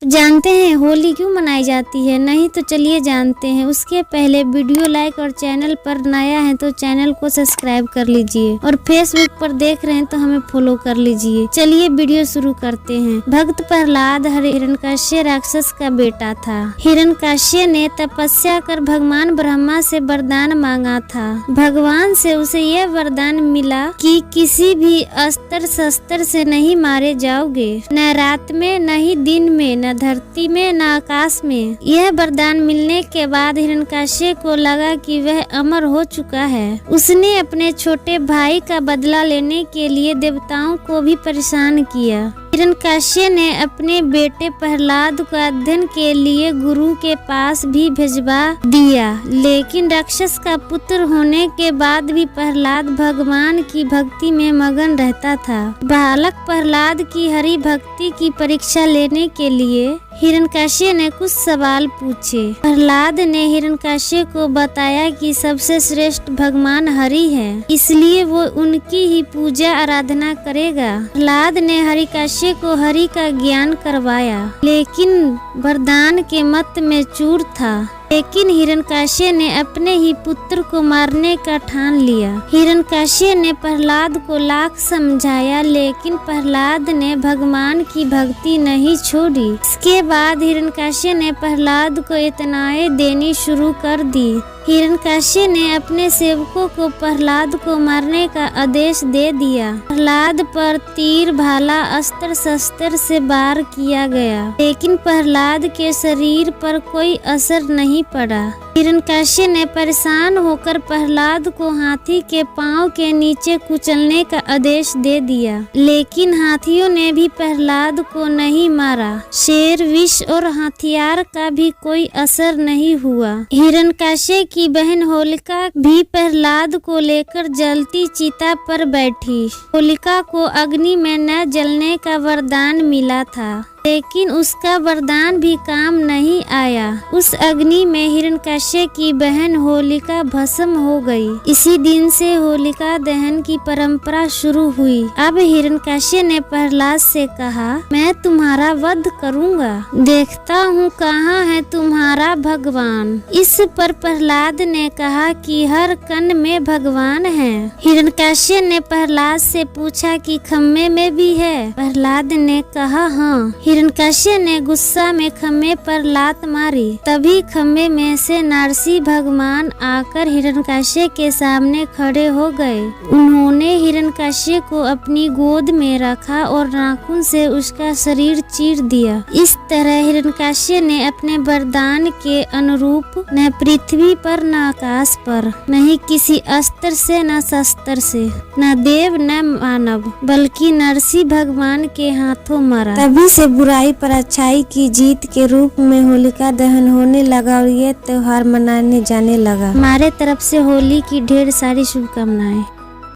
जानते हैं होली क्यों मनाई जाती है? नहीं तो चलिए जानते हैं। उसके पहले वीडियो लाइक और चैनल पर नया है तो चैनल को सब्सक्राइब कर लीजिए और फेसबुक पर देख रहे हैं तो हमें फॉलो कर लीजिए। चलिए वीडियो शुरू करते हैं। भक्त प्रहलाद हिरण्यकश्यप राक्षस का बेटा था। हिरण्यकश्यप ने तपस्या कर भगवान ब्रह्मा से वरदान मांगा था। भगवान से उसे यह वरदान मिला कि किसी भी अस्त्र शस्त्र से नहीं मारे जाओगे, न रात में न ही दिन में, न धरती में न आकाश में। यह वरदान मिलने के बाद हिरण्यकश्यप को लगा कि वह अमर हो चुका है। उसने अपने छोटे भाई का बदला लेने के लिए देवताओं को भी परेशान किया। हिरण्यकश्यप ने अपने बेटे प्रहलाद को अध्ययन के लिए गुरु के पास भी भेजवा दिया, लेकिन राक्षस का पुत्र होने के बाद भी प्रहलाद भगवान की भक्ति में मगन रहता था। बालक प्रहलाद की हरि भक्ति की परीक्षा लेने के लिए हिरण्यकश्यप ने कुछ सवाल पूछे। प्रहलाद ने हिरण्यकश्यप को बताया कि सबसे श्रेष्ठ भगवान हरि है, इसलिए वो उनकी ही पूजा आराधना करेगा। प्रहलाद ने हिरण्यकश्यप को हरि का ज्ञान करवाया, लेकिन वरदान के मत में चूर था। लेकिन हिरण्यकश्यप ने अपने ही पुत्र को मारने का ठान लिया। हिरण्यकश्यप ने प्रहलाद को लाख समझाया, लेकिन प्रहलाद ने भगवान की भक्ति नहीं छोड़ी। इसके बाद हिरण्यकश्यप ने प्रहलाद को यातनाएं देनी शुरू कर दी। हिरण्यकश्यप ने अपने सेवकों को प्रहलाद को मारने का आदेश दे दिया। प्रहलाद पर तीर, भाला, अस्त्र शस्त्र से वार किया गया, लेकिन प्रहलाद के शरीर पर कोई असर नहीं पड़ा। हिरण्यकश्यप ने परेशान होकर प्रहलाद को हाथी के पांव के नीचे कुचलने का आदेश दे दिया, लेकिन हाथियों ने भी प्रहलाद को नहीं मारा। शेर, विष और हथियार का भी कोई असर नहीं हुआ। हिरण्यकश्यप की बहन होलिका भी प्रहलाद को लेकर जलती चिता पर बैठी। होलिका को अग्नि में न जलने का वरदान मिला था, लेकिन उसका वरदान भी काम नहीं आया। उस अग्नि में हिरण्यकश्यप की बहन होलिका भस्म हो गई। इसी दिन से होलिका दहन की परंपरा शुरू हुई। अब हिरण्यकश्यप ने प्रहलाद से कहा, मैं तुम्हारा वध करूंगा, देखता हूँ कहाँ है तुम्हारा भगवान। इस पर प्रहलाद ने कहा कि हर कण में भगवान है। हिरण्यकश्यप ने प्रहलाद से पूछा कि खम्भे में भी है? प्रहलाद ने कहा हाँ। हिरण्यकश्यप ने गुस्सा में खम्भे पर लात मारी। तभी खम्भे में से नरसिंह भगवान आकर हिरण्यकश्यप के सामने खड़े हो गए। उन्होंने हिरण्यकश्यप को अपनी गोद में रखा और नाखून से उसका शरीर चीर दिया। इस तरह हिरण्यकश्यप ने अपने वरदान के अनुरूप न पृथ्वी पर, न आकाश पर, न ही किसी अस्त्र से, न शस्त्र से, न देव न मानव, बल्कि नरसिंह भगवान के हाथों मरा। तभी से बुराई पर अच्छाई की जीत के रूप में होलिका दहन होने लगा और यह त्योहार मनाने जाने लगा। हमारे तरफ से होली की ढेर सारी शुभकामनाएं।